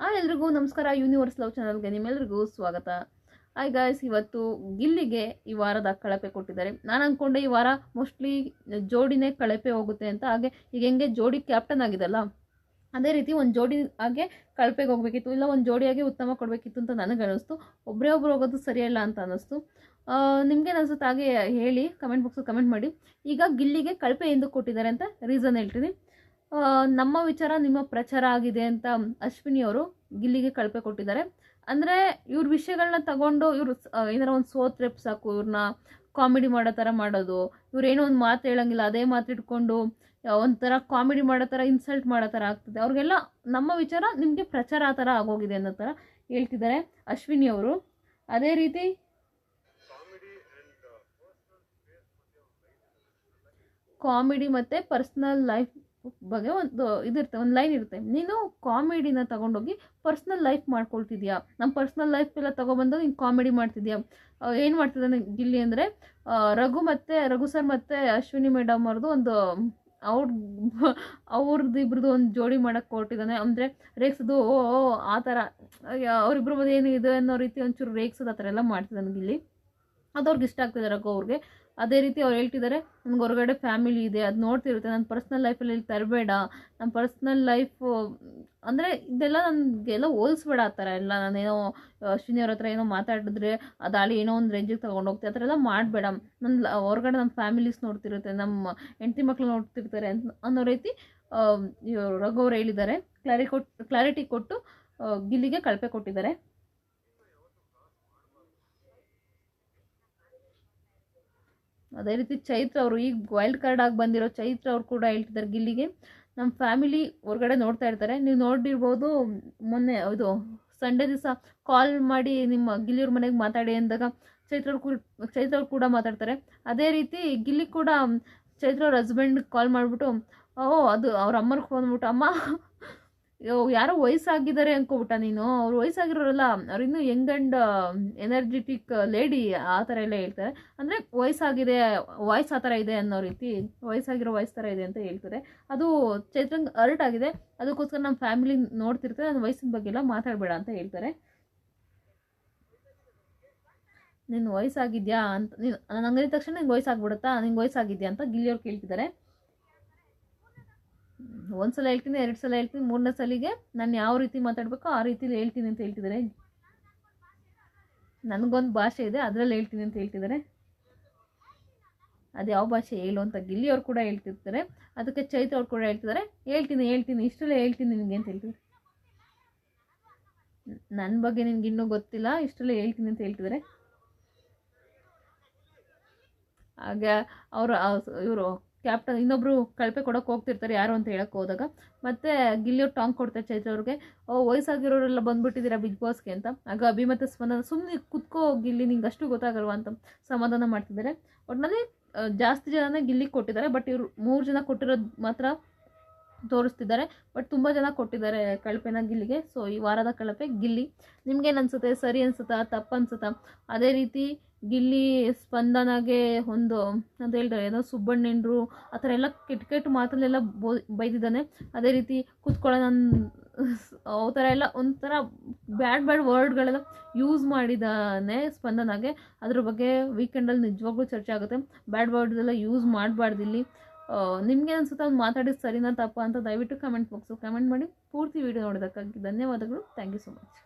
ಎಲ್ರಿಗೂ ನಮಸ್ಕಾರ. Universe love ಚಾನಲ್ಗೆ ನಿಮ್ಮೆಲ್ರಿಗೂ ಸ್ವಾಗತ. ಹಾಯ್ ಗಾಯ್ಸ್, ಇವತ್ತು ಗಿಲ್ಲಿಗೆ ಈ ವಾರದ ಕಳಪೆ ಕೊಟ್ಟಿದ್ದಾರೆ. ನಾನು ಅಂದ್ಕೊಂಡೆ ಈ ವಾರ ಮೋಸ್ಟ್ಲಿ ಜೋಡಿನೇ ಕಳಪೆ ಹೋಗುತ್ತೆ ಅಂತ. ಹಾಗೆ ಈಗ ಹೆಂಗೆ ಜೋಡಿ ಕ್ಯಾಪ್ಟನ್ ಆಗಿದಲ್ಲ, ಅದೇ ರೀತಿ ಒಂದು ಜೋಡಿ ಹಾಗೆ ಕಳಪೆಗೆ ಹೋಗಬೇಕಿತ್ತು, ಇಲ್ಲ ಒಂದು ಜೋಡಿಯಾಗಿ ಉತ್ತಮ ಕೊಡಬೇಕಿತ್ತು ಅಂತ ನನಗೆ ಅನ್ನಿಸ್ತು. ಒಬ್ಬರೇ ಒಬ್ರು ಹೋಗೋದು ಸರಿಯಲ್ಲ ಅಂತ ಅನ್ನಿಸ್ತು. ನಿಮ್ಗೇನು ಅನಿಸುತ್ತೆ ಹಾಗೆ ಹೇಳಿ, ಕಮೆಂಟ್ ಬಾಕ್ಸಲ್ಲಿ ಕಮೆಂಟ್ ಮಾಡಿ. ಈಗ ಗಿಲ್ಲಿಗೆ ಕಳಪೆ ಎಂದು ಕೊಟ್ಟಿದ್ದಾರೆ ಅಂತ ರೀಸನ್ ಹೇಳ್ತೀನಿ. ನಮ್ಮ ವಿಚಾರ ನಿಮ್ಮ ಪ್ರಚಾರ ಆಗಿದೆ ಅಂತ ಅಶ್ವಿನಿ ಅವರು ಗಿಲ್ಲಿಗೆ ಕಳಪೆ ಕೊಟ್ಟಿದ್ದಾರೆ. ಅಂದರೆ ಇವ್ರ ವಿಷಯಗಳನ್ನ ತಗೊಂಡು ಇವರು ಏನಾರ ಒಂದು ಸೋತ್ರೆ ಸಾಕು ಇವ್ರನ್ನ ಕಾಮಿಡಿ ಮಾಡೋ ಥರ ಮಾಡೋದು. ಇವ್ರೇನೋ ಒಂದು ಮಾತು ಹೇಳಂಗಿಲ್ಲ, ಅದೇ ಮಾತಿಟ್ಕೊಂಡು ಒಂಥರ ಕಾಮಿಡಿ ಮಾಡೋ ಥರ, ಇನ್ಸಲ್ಟ್ ಮಾಡೋ ಥರ ಆಗ್ತದೆ. ಅವ್ರಿಗೆಲ್ಲ ನಮ್ಮ ವಿಚಾರ ನಿಮಗೆ ಪ್ರಚಾರ ಆ ಥರ ಆಗೋಗಿದೆ ಅನ್ನೋ ಥರ ಹೇಳ್ತಿದ್ದಾರೆ ಅಶ್ವಿನಿ ಅವರು. ಅದೇ ರೀತಿ ಕಾಮಿಡಿ ಮತ್ತು ಪರ್ಸ್ನಲ್ ಲೈಫ್ ಬಗ್ಗೆ ಒಂದು ಇದಿರುತ್ತೆ, ಒಂದು ಲೈನ್ ಇರುತ್ತೆ. ನೀನು ಕಾಮಿಡಿನ ತಗೊಂಡೋಗಿ ಪರ್ಸ್ನಲ್ ಲೈಫ್ ಮಾಡ್ಕೊಳ್ತಿದ್ಯಾ, ನಮ್ಮ ಪರ್ಸ್ನಲ್ ಲೈಫ್ ಎಲ್ಲ ತೊಗೊಬಂದು ನೀನು ಕಾಮಿಡಿ ಮಾಡ್ತಿದ್ಯಾ. ಏನು ಮಾಡ್ತಿದ್ದಾನೆ ಗಿಲ್ಲಿ ಅಂದರೆ, ರಘು ಸರ್ ಮತ್ತು ಅಶ್ವಿನಿ ಮೇಡಮ್ ಅವ್ರದ್ದು ಒಂದು ಅವ್ರದ್ದು ಇಬ್ರದ್ದು ಒಂದು ಜೋಡಿ ಮಾಡೋಕ್ಕೆ ಕೊಟ್ಟಿದ್ದಾನೆ. ಅಂದರೆ ರೇಗ್ಸೋದು ಆ ಥರ, ಅವ್ರಿಬ್ರ ಮಧ್ಯೆ ಏನಿದೆ ಅನ್ನೋ ರೀತಿ ಒಂಚೂರು ರೇಗ್ಸೋದು ಆ ಥರ ಎಲ್ಲ ಮಾಡ್ತಿದ್ದಾನೆ ಗಿಲ್ಲಿ. ಅದು ಅವ್ರಿಗೆ ಇಷ್ಟ ಆಗ್ತಿದೆ ರಘು ಅವ್ರಿಗೆ. ಅದೇ ರೀತಿ ಅವ್ರು ಹೇಳ್ತಿದ್ದಾರೆ, ನನಗೆ ಹೊರಗಡೆ ಫ್ಯಾಮಿಲಿ ಇದೆ, ಅದು ನೋಡ್ತಿರುತ್ತೆ, ನನ್ನ ಪರ್ಸ್ನಲ್ ಲೈಫಲ್ಲಿ ಇಲ್ಲಿ ತರಬೇಡ, ನಮ್ಮ ಪರ್ಸ್ನಲ್ ಲೈಫು ಅಂದರೆ ಇದೆಲ್ಲ ನನಗೆಲ್ಲ ಹೋಲಿಸ್ಬೇಡ ಆ ಥರ ಎಲ್ಲ. ನಾನೇನೋ ಅಶ್ವಿನಿ ಅವ್ರ ಹತ್ರ ಏನೋ ಮಾತಾಡಿದ್ರೆ ಅದಾಳಿ ಏನೋ ಒಂದು ರೇಂಜಿಗೆ ತೊಗೊಂಡೋಗ್ತೀವಿ, ಆ ಥರ ಎಲ್ಲ ಮಾಡಬೇಡ. ಹೊರಗಡೆ ನಮ್ಮ ಫ್ಯಾಮಿಲೀಸ್ ನೋಡ್ತಿರುತ್ತೆ, ನಮ್ಮ ಹೆಂಡತಿ ಮಕ್ಳು ನೋಡ್ತಿರ್ತಾರೆ ಅನ್ನೋ ರೀತಿ ರಘು ಅವ್ರು ಹೇಳಿದ್ದಾರೆ. ಕ್ಲಾರಿಟಿ ಕೊಟ್ಟು ಗಿಲ್ಲಿಗೆ ಕಳಪೆ ಕೊಟ್ಟಿದ್ದಾರೆ. ಅದೇ ರೀತಿ ಚೈತ್ರ ಅವರು, ಈಗ ವೈಲ್ಡ್ ಕಾರ್ಡ್ ಆಗಿ ಬಂದಿರೋ ಚೈತ್ರ ಅವ್ರು ಕೂಡ ಹೇಳ್ತಿದ್ದಾರೆ ಗಿಲ್ಲಿಗೆ, ನಮ್ಮ ಫ್ಯಾಮಿಲಿ ಹೊರಗಡೆ ನೋಡ್ತಾ ಇರ್ತಾರೆ, ನೀವು ನೋಡಿರ್ಬೋದು ಮೊನ್ನೆ ಇದು ಸಂಡೇ ದಿವಸ ಕಾಲ್ ಮಾಡಿ ನಿಮ್ಮ ಗಿಲ್ಲಿಯವ್ರ ಮನೆಗೆ ಮಾತಾಡಿ ಅಂದಾಗ ಚೈತ್ರ ಅವ್ರು ಕೂಡ ಮಾತಾಡ್ತಾರೆ. ಅದೇ ರೀತಿ ಗಿಲ್ಲಿ ಕೂಡ ಚೈತ್ರ ಅವ್ರ ಹಸ್ಬೆಂಡ್ ಕಾಲ್ ಮಾಡಿಬಿಟ್ಟು, ಅದು ಅವ್ರ ಅಮ್ಮನಿಗೆ ಫೋನ್ ಮಾಡ್ಬಿಟ್ಟು, ಅಮ್ಮ ಯಾರೋ ವಯಸ್ಸಾಗಿದ್ದಾರೆ ಅಂದ್ಕೊಬಿಟ್ಟ ನೀನು, ಅವ್ರು ವಯಸ್ಸಾಗಿರೋರಲ್ಲ, ಅವ್ರು ಇನ್ನೂ ಯಂಗ್ ಆ್ಯಂಡ್ ಎನರ್ಜೆಟಿಕ್ ಲೇಡಿ ಆ ಥರ ಎಲ್ಲ ಹೇಳ್ತಾರೆ. ಅಂದರೆ ವಯಸ್ಸಾಗಿದೆ, ವಾಯ್ಸ್ ಆ ಥರ ಇದೆ ಅನ್ನೋ ರೀತಿ, ವಯಸ್ಸಾಗಿರೋ ವಾಯ್ಸ್ ಥರ ಇದೆ ಅಂತ ಹೇಳ್ತಾರೆ. ಅದು ಚೈತ್ರಂಗೆ ಅರ್ಟ್ ಆಗಿದೆ, ಅದಕ್ಕೋಸ್ಕರ ನಮ್ಮ ಫ್ಯಾಮಿಲಿ ನೋಡ್ತಿರ್ತಾರೆ, ನನ್ನ ವಯಸ್ಸಿನ ಬಗ್ಗೆ ಎಲ್ಲ ಮಾತಾಡಬೇಡ ಅಂತ ಹೇಳ್ತಾರೆ. ನಿನ್ನ ವಯಸ್ಸಾಗಿದ್ಯಾ ಅಂತ, ನೀನು ನಾನು ಅಂಗಡಿ ತಕ್ಷಣ ನಿಂಗೆ ವಯಸ್ಸಾಗ್ಬಿಡುತ್ತಾ, ನಿಂಗೆ ವಯಸ್ಸಾಗಿದ್ಯಾ ಅಂತ ಗಿಲ್ಲಿಯವ್ರು ಕೇಳ್ತಿದ್ದಾರೆ. ಒಂದು ಸಲ ಹೇಳ್ತೀನಿ, 2 ಸಲ ಹೇಳ್ತೀನಿ, 3ನೇ ಸಲಿಗೆ ನಾನು ಯಾವ ರೀತಿ ಮಾತಾಡಬೇಕೋ ಆ ರೀತಿಲಿ ಹೇಳ್ತೀನಿ ಅಂತ ಹೇಳ್ತಿದ್ದಾರೆ. ನನಗೊಂದು ಭಾಷೆ ಇದೆ, ಅದರಲ್ಲಿ ಹೇಳ್ತೀನಿ ಅಂತ ಹೇಳ್ತಿದ್ದಾರೆ. ಅದು ಯಾವ ಭಾಷೆ ಹೇಳು ಅಂತ ಗಿಲ್ಲಿಯವ್ರು ಕೂಡ ಹೇಳ್ತಿರ್ತಾರೆ. ಅದಕ್ಕೆ ಚೈತ್ರ ಅವ್ರು ಕೂಡ ಹೇಳ್ತಿದ್ದಾರೆ, ಹೇಳ್ತೀನಿ ಇಷ್ಟರಲ್ಲೇ ಹೇಳ್ತೀನಿ ನಿನಗೆ ಅಂತ ಹೇಳ್ತಿದ್ದಾರೆ. ನನ್ನ ಬಗ್ಗೆ ನಿನ್ಗೆ ಇನ್ನೂ ಗೊತ್ತಿಲ್ಲ, ಇಷ್ಟರಲ್ಲೇ ಹೇಳ್ತೀನಿ ಅಂತ ಹೇಳ್ತಿದ್ದಾರೆ. ಆಗ ಇವರು ಕ್ಯಾಪ್ಟನ್ ಇನ್ನೊಬ್ರು ಕಳಪೆ ಕೊಡೋಕೆ ಹೋಗ್ತಿರ್ತಾರೆ, ಯಾರು ಅಂತ ಹೇಳಕ್ಕೆ ಹೋದಾಗ ಮತ್ತೆ ಗಿಲ್ಲಿಯವ್ರು ಟಾಂಗ್ ಕೊಡ್ತಾರೆ ಚೈತ್ರ ಅವ್ರಿಗೆ, ವಯಸ್ಸಾಗಿರೋರೆಲ್ಲ ಬಂದ್ಬಿಟ್ಟಿದ್ದೀರಾ ಬಿಗ್ ಬಾಸ್ಗೆ ಅಂತ. ಆಗ ಅಭಿ ಮತ್ತು ಸ್ಪಂದನ, ಸುಮ್ಮನೆ ಕುತ್ಕೋ ಗಿಲ್ಲಿ, ನಿಂಗೆ ಅಷ್ಟು ಗೊತ್ತಾಗಲ್ವಾ ಅಂತ ಸಮಾಧಾನ ಮಾಡ್ತಿದ್ದಾರೆ. ಒಟ್ಟಿನಲ್ಲಿ ಜಾಸ್ತಿ ಜನನೇ ಗಿಲ್ಲಿಗೆ ಕೊಟ್ಟಿದ್ದಾರೆ, ಬಟ್ ಇವರು 3 ಜನ ಕೊಟ್ಟಿರೋದು ಮಾತ್ರ ತೋರಿಸ್ತಿದ್ದಾರೆ. ಬಟ್ ತುಂಬ ಜನ ಕೊಟ್ಟಿದ್ದಾರೆ ಕಳಪೆನ ಗಿಲ್ಲಿಗೆ. ಸೊ ಈ ವಾರದ ಕಳಪೆ ಗಿಲ್ಲಿ. ನಿಮ್ಗೇನು ಅನಿಸುತ್ತೆ, ಸರಿ ಅನಿಸುತ್ತಾ, ತಪ್ಪು ಅನಿಸುತ್ತಾ? ಅದೇ ರೀತಿ ಗಿಲ್ಲಿ ಸ್ಪಂದನಾಗೆ ಒಂದು ಅಂತ ಹೇಳ್ತಾರೆ, ಏನೋ ಸುಬ್ಬಣ್ಣಂಡ್ರು ಆ ಥರ ಎಲ್ಲ ಕೆಟ್ಟ ಮಾತಲ್ಲೆಲ್ಲ ಬೈದಿದ್ದಾನೆ. ಅದೇ ರೀತಿ ಕೂತ್ಕೊಳ್ಳೋ ಆ ಥರ ಎಲ್ಲ ಒಂಥರ ಬ್ಯಾಡ್ ವರ್ಡ್ಗಳೆಲ್ಲ ಯೂಸ್ ಮಾಡಿದ್ದಾನೆ ಸ್ಪಂದನಾಗೆ. ಅದ್ರ ಬಗ್ಗೆ ವೀಕೆಂಡಲ್ಲಿ ನಿಜವಾಗ್ಲೂ ಚರ್ಚೆ ಆಗುತ್ತೆ. ಬ್ಯಾಡ್ ವರ್ಡ್ಸ್ ಎಲ್ಲ ಯೂಸ್ ಮಾಡಬಾರ್ದು ಇಲ್ಲಿ. ನಿಮಗೆ ಅನ್ಸುತ್ತೆ ಅವ್ನು ಮಾತಾಡಿದ್ದು ಸರಿನಾ ತಪ್ಪಾ ಅಂತ ದಯವಿಟ್ಟು ಕಮೆಂಟ್ ಬಾಕ್ಸು ಕಮೆಂಟ್ ಮಾಡಿ. ಪೂರ್ತಿ ವಿಡಿಯೋ ನೋಡೋದಕ್ಕಾಗಿ ಧನ್ಯವಾದಗಳು. Thank you so much.